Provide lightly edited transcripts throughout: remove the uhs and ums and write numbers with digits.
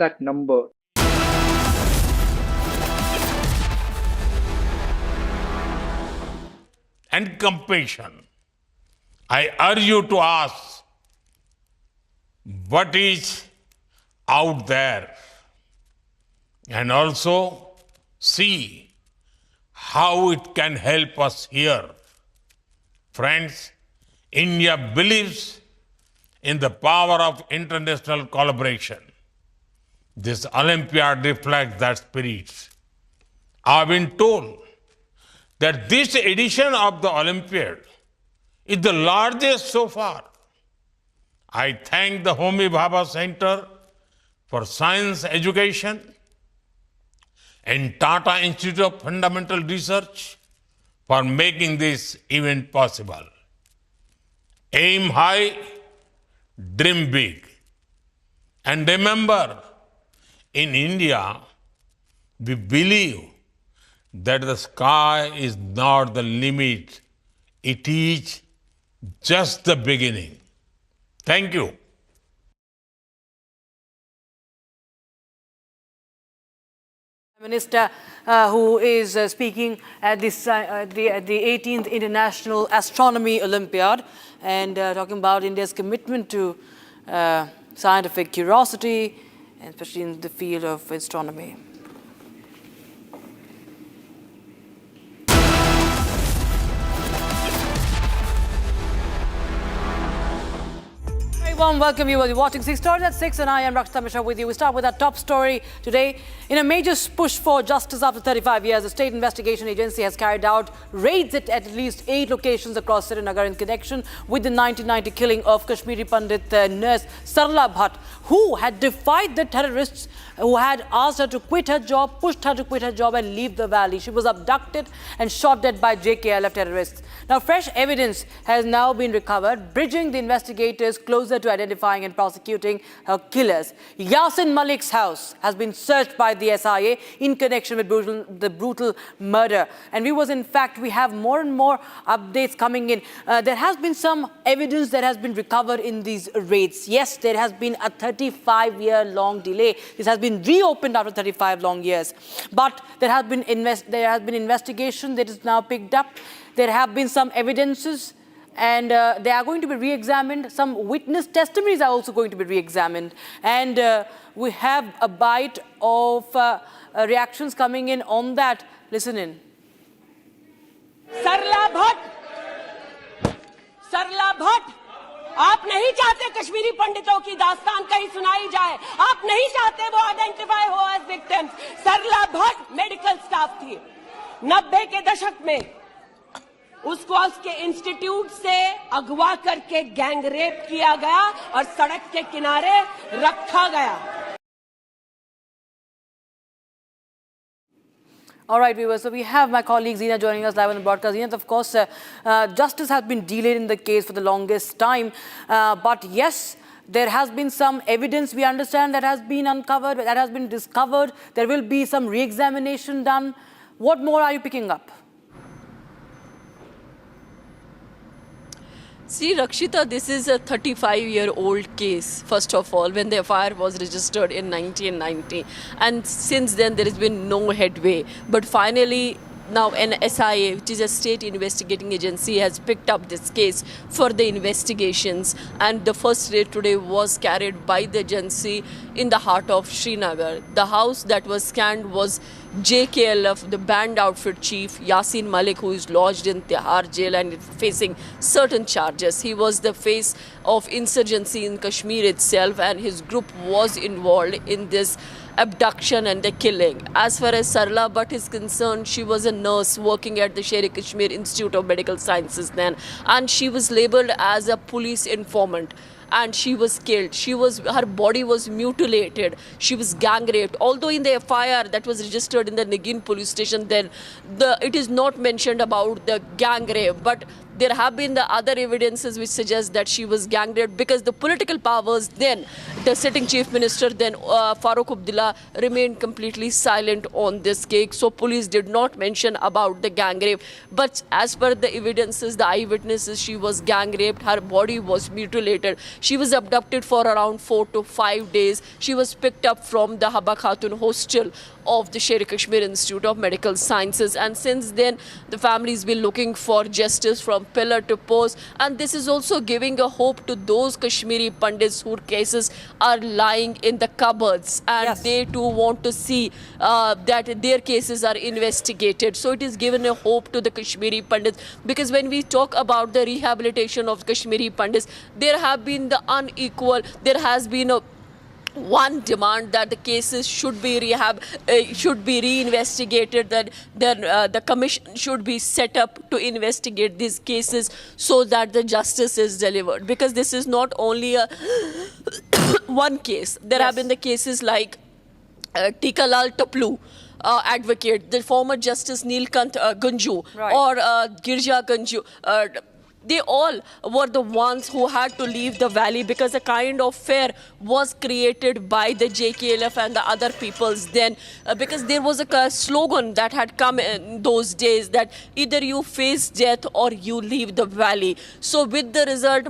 that number. And compassion. I urge you to ask what is out there and also see how it can help us here. Friends, India believes in the power of international collaboration. This Olympiad reflects that spirit. I've been told that this edition of the Olympiad is the largest so far. I thank the Homi Bhabha Center for Science Education and Tata Institute of Fundamental Research for making this event possible. Aim high, dream big. And remember, in India, we believe that the sky is not the limit. It is just the beginning. Thank you. Minister who is speaking at the 18th International Astronomy Olympiad and talking about India's commitment to scientific curiosity, especially in the field of astronomy. Warm welcome, you are watching 6 Stories at 6 and I am Rakshita Mishra with you. We start with our top story today. In a major push for justice after 35 years, the State Investigation Agency has carried out raids at least 8 locations across Srinagar in connection with the 1990 killing of Kashmiri Pandit nurse Sarla Bhatt, who had defied the terrorists who had asked her to quit her job, pushed her to quit her job and leave the valley. She was abducted and shot dead by JKLF terrorists. Now, fresh evidence has now been recovered, bridging the investigators closer to identifying and prosecuting her killers. Yasin Malik's house has been searched by the SIA in connection with the brutal murder. And in fact, we have more and more updates coming in. There has been some evidence that has been recovered in these raids. Yes, there has been a 35-year-long delay. This has been reopened after 35 long years. But there has been investigation that is now picked up. There have been some evidences and they are going to be re-examined. Some witness testimonies are also going to be re-examined. And we have a bite of reactions coming in on that. Listen in. सरला भट्ट आप नहीं चाहते कश्मीरी पंडितों की दास्तान कहीं सुनाई जाए, आप नहीं चाहते वो आइडेंटिफाई हो एज विक्टिम्स। सरला भट्ट मेडिकल स्टाफ थी। 90 के दशक में उसको उसके इंस्टीट्यूट से अगवा करके गैंग रेप किया गया और सड़क के किनारे रखा गया। All right, viewers, so we have my colleague Zina joining us live on the broadcast. Zina, of course, justice has been delayed in the case for the longest time. But yes, there has been some evidence, we understand, that has been uncovered, that has been discovered. There will be some re-examination done. What more are you picking up? See, Rakshita, this is a 35-year-old case, first of all, when the FIR was registered in 1990. And since then, there has been no headway. But finally, now an SIA, which is a state investigating agency, has picked up this case for the investigations. And the first raid today was carried by the agency in the heart of Srinagar. The house that was scanned was JKLF, the banned outfit chief, Yasin Malik, who is lodged in Tihar jail and facing certain charges. He was the face of insurgency in Kashmir itself, and his group was involved in this abduction and the killing. As far as Sarla Bhatt is concerned, she was a nurse working at the Sher-e-Kashmir Institute of Medical Sciences then, and she was labelled as a police informant. And she was killed. Her body was mutilated. She was gang raped. Although in the FIR that was registered in the Nagin police station, then it is not mentioned about the gang rape, but there have been the other evidences which suggest that she was gang raped, because the political powers then, the sitting chief minister then, Farooq Abdullah, remained completely silent on this case. So police did not mention about the gang rape. But as per the evidences, the eyewitnesses, she was gang raped. Her body was mutilated. She was abducted for around 4 to 5 days. She was picked up from the Haba Khatun hostel of the Sher-e-Kashmir Institute of Medical Sciences. And since then, the family's been looking for justice from pillar to post. And this is also giving a hope to those Kashmiri Pandits whose cases are lying in the cupboards. And Yes. they too want to see that their cases are investigated. So it is given a hope to the Kashmiri Pandits. Because when we talk about the rehabilitation of Kashmiri Pandits, there have been the unequal, there has been a one demand that the cases should be reinvestigated, that the commission should be set up to investigate these cases so that the justice is delivered. Because this is not only a one case. There have been the cases like Tikalal Taplu, advocate, the former Justice Neelkant Gunju, Right. or Girja Gunju. They all were the ones who had to leave the valley because a kind of fear was created by the JKLF and the other peoples then, because there was a slogan that had come in those days that either you face death or you leave the valley. So with the result,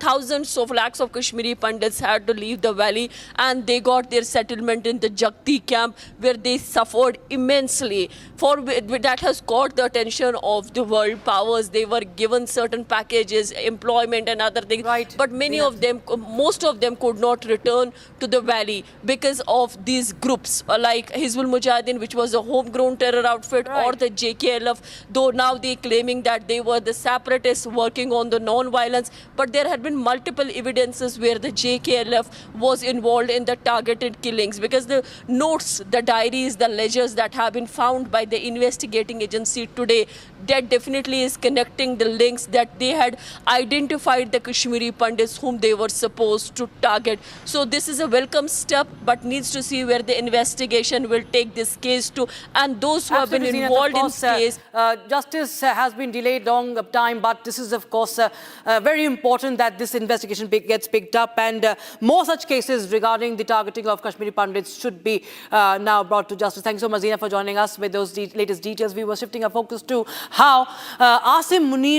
thousands of lakhs of Kashmiri Pandits had to leave the valley, and they got their settlement in the Jagti camp, where they suffered immensely. That has caught the attention of the world powers. They were given certain packages, employment and other things. Right. But many of them, most of them could not return to the valley because of these groups like Hizbul Mujahideen, which was a homegrown terror outfit, Right. or the JKLF, though now they claiming that they were the separatists working on the non-violence. But there had been multiple evidences where the JKLF was involved in the targeted killings, because the notes, the diaries, the ledgers that have been found by the investigating agency today, that definitely is connecting the links that they had identified the Kashmiri Pandits whom they were supposed to target. So this is a welcome step, but needs to see where the investigation will take this case to. And those who have been Absolutely, Zinat, involved of in course, this case. Justice has been delayed long time, but this is, of course, very important that this investigation gets picked up, and more such cases regarding the targeting of Kashmiri Pandits should be now brought to justice. Thank you so much, Zina, for joining us with those latest details. We were shifting our focus to how Asim Munir's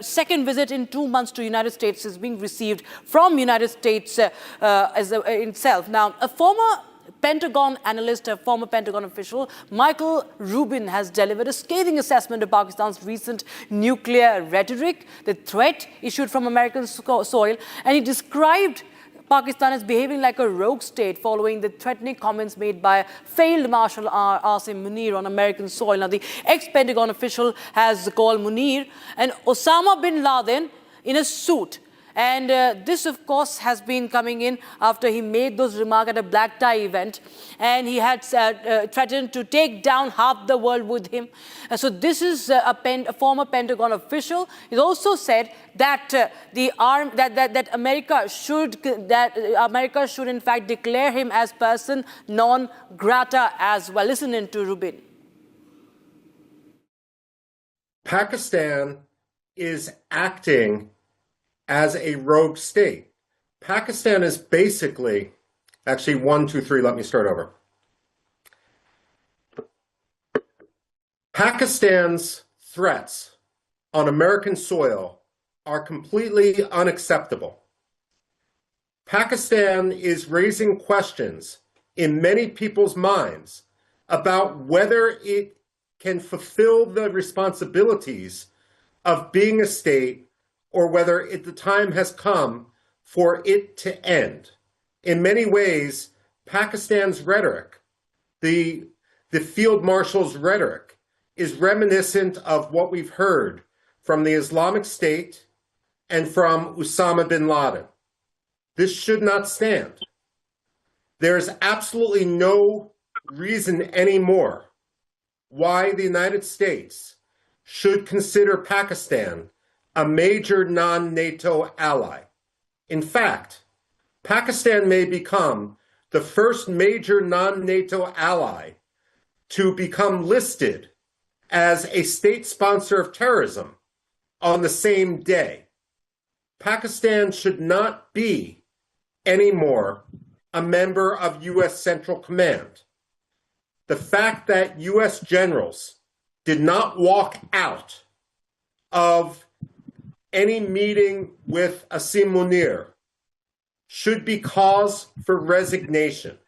second visit in 2 months to United States is being received from United States itself. Now, a former Pentagon analyst, a former Pentagon official, Michael Rubin, has delivered a scathing assessment of Pakistan's recent nuclear rhetoric, the threat issued from American soil, and he described Pakistan is behaving like a rogue state following the threatening comments made by failed Marshal Asim Munir on American soil. Now, the ex-Pentagon official has called Munir an Osama bin Laden in a suit. And this, of course, has been coming in after he made those remarks at a black tie event. And he had threatened to take down half the world with him. So this is a former Pentagon official. He also said that America should in fact declare him as person non grata as well. Listen in to Rubin. Pakistan is acting as a rogue state. Pakistan is basically, actually 1, 2, 3, let me start over. Pakistan's threats on American soil are completely unacceptable. Pakistan is raising questions in many people's minds about whether it can fulfill the responsibilities of being a state, or whether the time has come for it to end. In many ways, Pakistan's rhetoric, the field marshal's rhetoric, is reminiscent of what we've heard from the Islamic State and from Osama bin Laden. This should not stand. There's absolutely no reason anymore why the United States should consider Pakistan a major non-NATO ally. In fact, Pakistan may become the first major non-NATO ally to become listed as a state sponsor of terrorism on the same day. Pakistan should not be anymore a member of U.S. Central Command. The fact that U.S. generals did not walk out of any meeting with Asim Munir should be cause for resignation.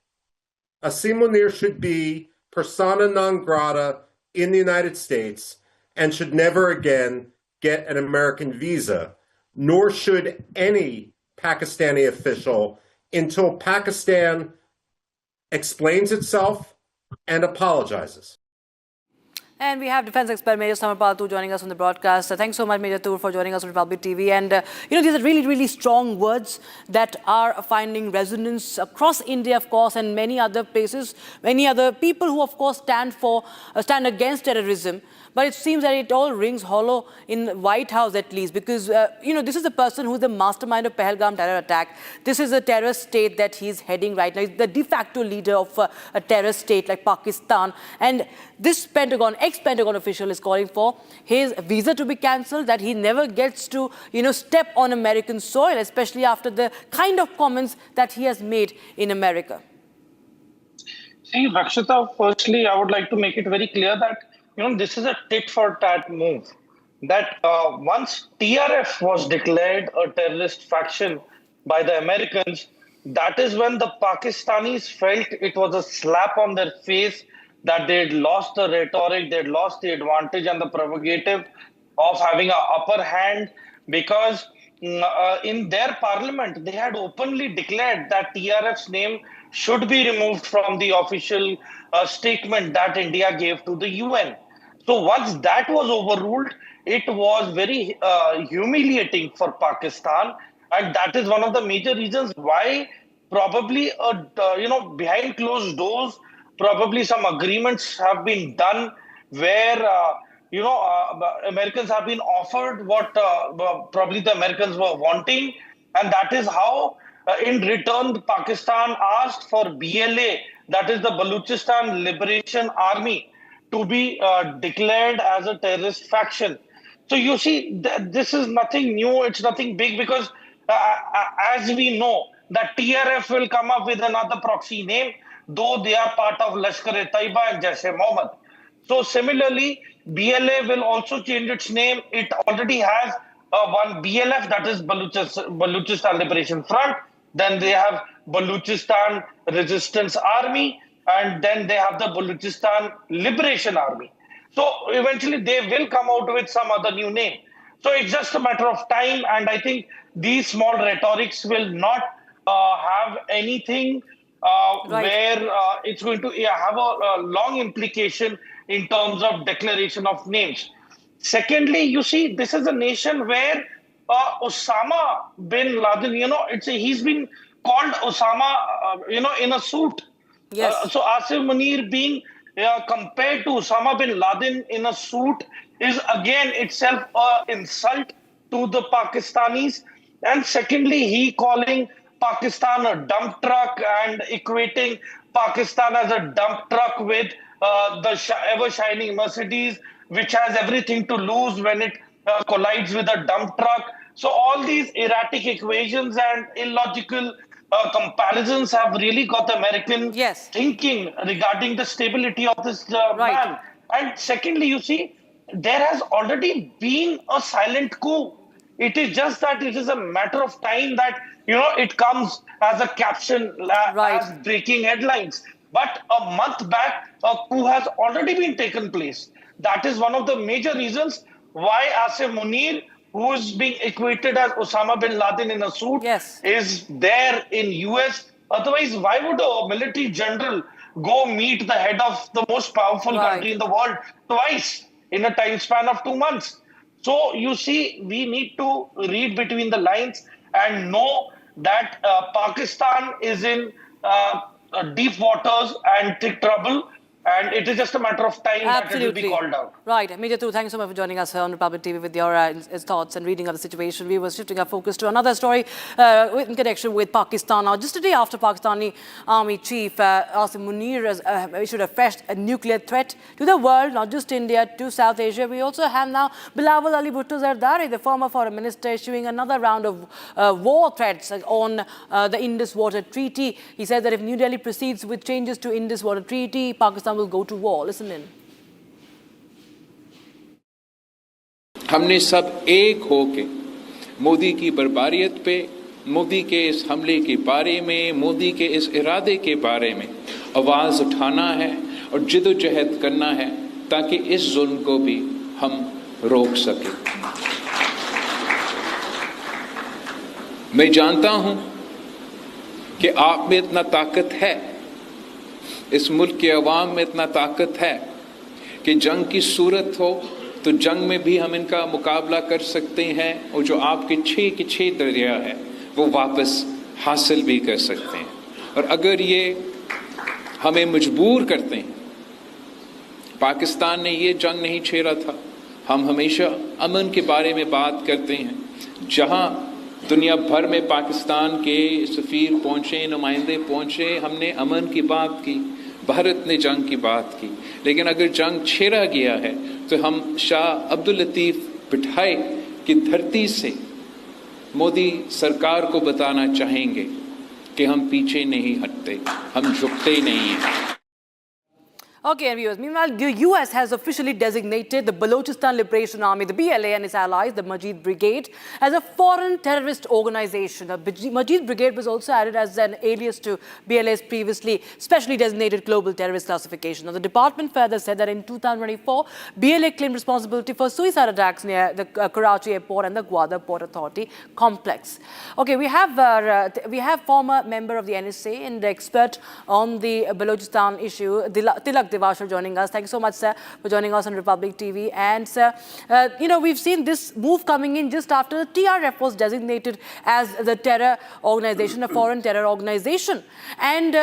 Asim Munir should be persona non grata in the United States and should never again get an American visa, nor should any Pakistani official until Pakistan explains itself and apologizes. And we have defense expert Major Samar Paltu joining us on the broadcast. Thanks so much, Major Tur, for joining us on Republic TV. And, these are really, really strong words that are finding resonance across India, of course, and many other places, many other people who, of course, stand against terrorism. But it seems that it all rings hollow in the White House, at least, because, this is the person who's the mastermind of Pahalgam terror attack. This is a terrorist state that he's heading right now. He's the de facto leader of a terrorist state like Pakistan. And this ex-Pentagon official is calling for his visa to be cancelled, that he never gets to, step on American soil, especially after the kind of comments that he has made in America. See, Rakshita, firstly, I would like to make it very clear that this is a tit-for-tat move. That once TRF was declared a terrorist faction by the Americans, that is when the Pakistanis felt it was a slap on their face that they'd lost the rhetoric, they'd lost the advantage and the prerogative of having an upper hand, because in their parliament, they had openly declared that TRF's name should be removed from the official statement that India gave to the UN. So once that was overruled, it was very humiliating for Pakistan. And that is one of the major reasons why probably, behind closed doors, probably some agreements have been done where, Americans have been offered what probably the Americans were wanting. And that is how, in return, Pakistan asked for BLA, that is the Balochistan Liberation Army, to be declared as a terrorist faction. So you see, this is nothing new. It's nothing big, because as we know, that TRF will come up with another proxy name, though they are part of Lashkar-e-Taiba and Jaish-e-Mohammed. So similarly, BLA will also change its name. It already has one BLF, that is Balochistan Liberation Front. Then they have Balochistan Resistance Army. And then they have the Balochistan Liberation Army. So eventually they will come out with some other new name. So it's just a matter of time. And I think these small rhetorics will not have anything where it's going to have a long implication in terms of declaration of names. Secondly, you see, this is a nation where Osama bin Laden, he's been called Osama, in a suit. Yes. So Asim Munir being compared to Osama bin Laden in a suit is again itself an insult to the Pakistanis. And secondly, he calling Pakistan a dump truck and equating Pakistan as a dump truck with the ever-shining Mercedes, which has everything to lose when it collides with a dump truck. So all these erratic equations and illogical comparisons have really got the American thinking regarding the stability of this man. And secondly, you see, there has already been a silent coup. It is just that it is a matter of time that, it comes as a caption, as breaking headlines. But a month back, a coup has already been taken place. That is one of the major reasons why Asim Munir, who is being equated as Osama bin Laden in a suit, is there in US. Otherwise, why would a military general go meet the head of the most powerful country in the world twice in a time span of 2 months? So you see, we need to read between the lines and know that Pakistan is in deep waters and thick trouble. And it is just a matter of time that it will be called out. Right. Major Thu, thank you so much for joining us here on Republic TV with your thoughts and reading of the situation. We were shifting our focus to another story in connection with Pakistan. Now, just a day after Pakistani Army Chief Asim Munir has issued a fresh nuclear threat to the world, not just India, to South Asia. We also have now Bilawal Bhutto Zardari, the former foreign minister, issuing another round of war threats on the Indus Waters Treaty. He said that if New Delhi proceeds with changes to Indus Waters Treaty, Pakistan will go to war. Listen in. हमने सब एक होके मोदी की बर्बारियत पे, मोदी के इस हमले के बारे में, मोदी के इस इरादे के बारे में आवाज़ उठाना है और जिद्दोजहद करना है ताकि इस जुल्म को भी हम रोक सकें। मैं जानता हूं कि आप में इतना ताकत है, इस मुल्क के अवाम में इतना ताकत है कि जंग की सूरत हो तो जंग में भी हम इनका मुकाबला कर सकते हैं और जो आपके 6 के 6 दरिया है वो वापस हासिल भी कर सकते हैं। और अगर ये हमें मजबूर करते हैं, पाकिस्तान ने ये जंग नहीं छेड़ा था, हम हमेशा अमन के बारे में बात करते हैं। जहां दुनिया भर में पाकिस्तान के सफ़ीर पहुंचे, नुमाइंदे पहुंचे, हमने अमन की बात की, भारत ने जंग की बात की। लेकिन अगर जंग छेड़ा गया है तो हम शाह अब्दुल लतीफ़ बिठाई की धरती से मोदी सरकार को बताना चाहेंगे कि हम पीछे नहीं हटते, हम झुकते नहीं हैं। Okay, and viewers, meanwhile, the US has officially designated the Balochistan Liberation Army, the BLA, and its allies, the Majid Brigade, as a foreign terrorist organization. The Majid Brigade was also added as an alias to BLA's previously specially designated global terrorist classification. Now, the department further said that in 2024, BLA claimed responsibility for suicide attacks near the Karachi airport and the Gwadar Port Authority complex. Okay, we have former member of the NSA and expert on the Balochistan issue, Tilak Devashar, joining us. Thank you so much, sir, for joining us on Republic TV. And, sir, we've seen this move coming in just after the TRF was designated as the terror organization, a foreign terror organization. And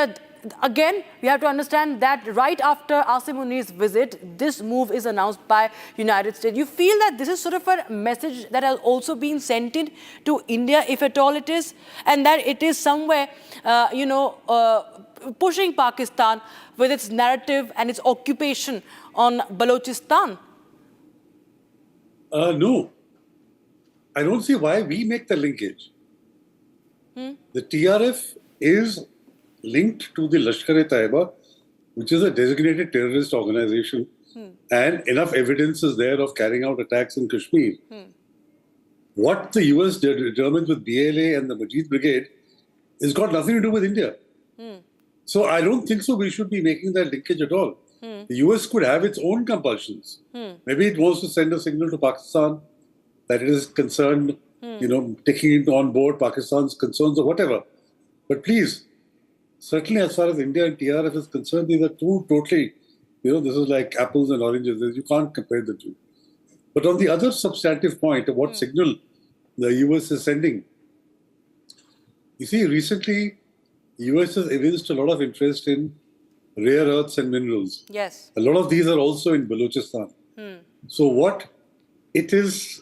again, we have to understand that right after Asim Munir's visit, this move is announced by United States. You feel that this is sort of a message that has also been sent in to India, if at all it is, and that it is somewhere, pushing Pakistan with its narrative and its occupation on Balochistan? No. I don't see why we make the linkage. The TRF is linked to the Lashkar-e-Taiba, which is a designated terrorist organization, and enough evidence is there of carrying out attacks in Kashmir. What the US determines with BLA and the Majid Brigade has got nothing to do with India. So I don't think so we should be making that linkage at all. The US could have its own compulsions. Maybe it wants to send a signal to Pakistan that it is concerned, taking on board Pakistan's concerns or whatever. But please, certainly as far as India and TRF is concerned, these are two totally, this is like apples and oranges. You can't compare the two. But on the other substantive point of what signal the US is sending, you see, recently, the US has evinced a lot of interest in rare earths and minerals. Yes. A lot of these are also in Balochistan. So what it is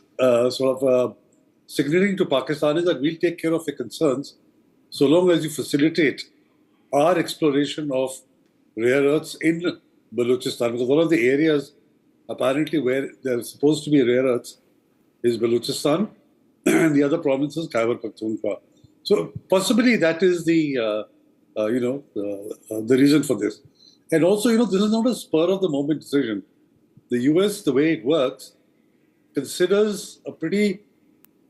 signaling to Pakistan is that we'll take care of your concerns so long as you facilitate our exploration of rare earths in Balochistan. Because one of the areas apparently where there are supposed to be rare earths is Balochistan, and the other province is Khyber Pakhtunkhwa. So possibly that is the reason for this. And also, this is not a spur of the moment decision. The US, the way it works, considers a pretty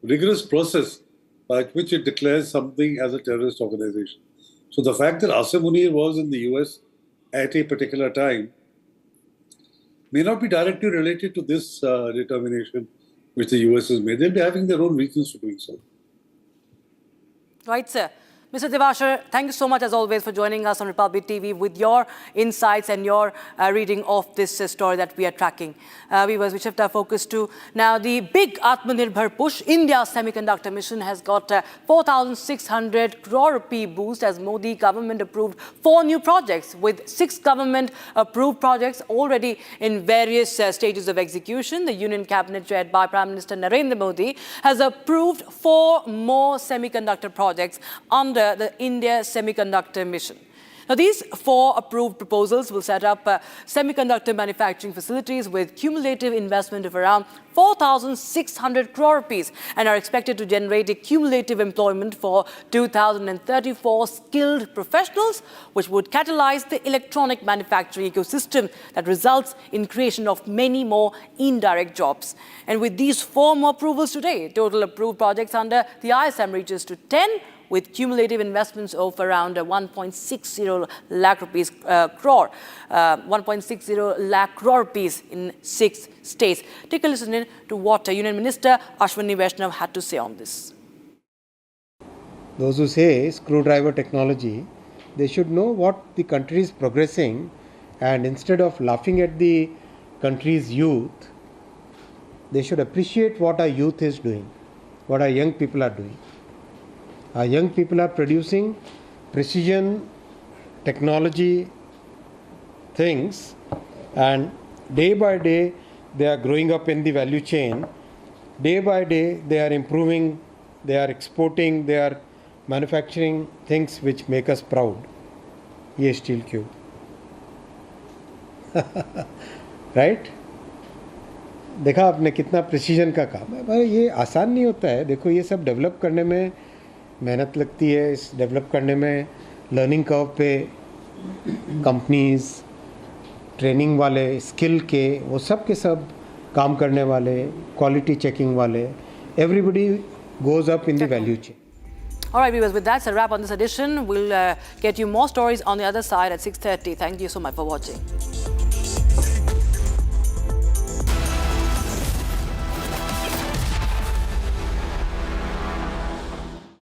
rigorous process by which it declares something as a terrorist organization. So the fact that Asim Munir was in the US at a particular time may not be directly related to this determination which the US has made. They'll be having their own reasons for doing so. Right, sir. Mr. Devashar, thank you so much as always for joining us on Republic TV with your insights and your reading of this story that we are tracking. We shift our focus to now the big Atmanirbhar push. India's semiconductor mission has got 4,600 crore rupee boost as Modi government approved 4 new projects with 6 government approved projects already in various stages of execution. The Union Cabinet chaired by Prime Minister Narendra Modi has approved 4 more semiconductor projects under the India Semiconductor Mission. Now, these 4 approved proposals will set up semiconductor manufacturing facilities with cumulative investment of around 4,600 crore rupees and are expected to generate a cumulative employment for 2,034 skilled professionals, which would catalyze the electronic manufacturing ecosystem that results in creation of many more indirect jobs. And with these 4 more approvals today, total approved projects under the ISM reaches to 10, with cumulative investments of around 1.60 lakh rupees crore, 1.60 lakh crore rupees in 6 states. Take a listen in to what Union Minister Ashwini Vaishnav had to say on this. Those who say screwdriver technology, they should know what the country is progressing, and instead of laughing at the country's youth, they should appreciate what our youth is doing, what our young people are doing. Our young people are producing precision technology things, and day by day they are growing up in the value chain. Day by day they are improving, they are exporting, they are manufacturing things which make us proud. Ye steel cube. Right? देखा आपने कितना precision का काम है। भाई ये आसान नहीं होता है। देखो ये सब डेवलप करने में मेहनत लगती है, इस डेवलप करने में लर्निंग कर्व पे कंपनीज, ट्रेनिंग वाले, स्किल के, वो सब के सब काम करने वाले, क्वालिटी चेकिंग वाले, everybody goes up in the value chain. All right, viewers, with that, it's a wrap on this edition. We'll get you more stories on the other side at 6:30. Thank you so much for watching.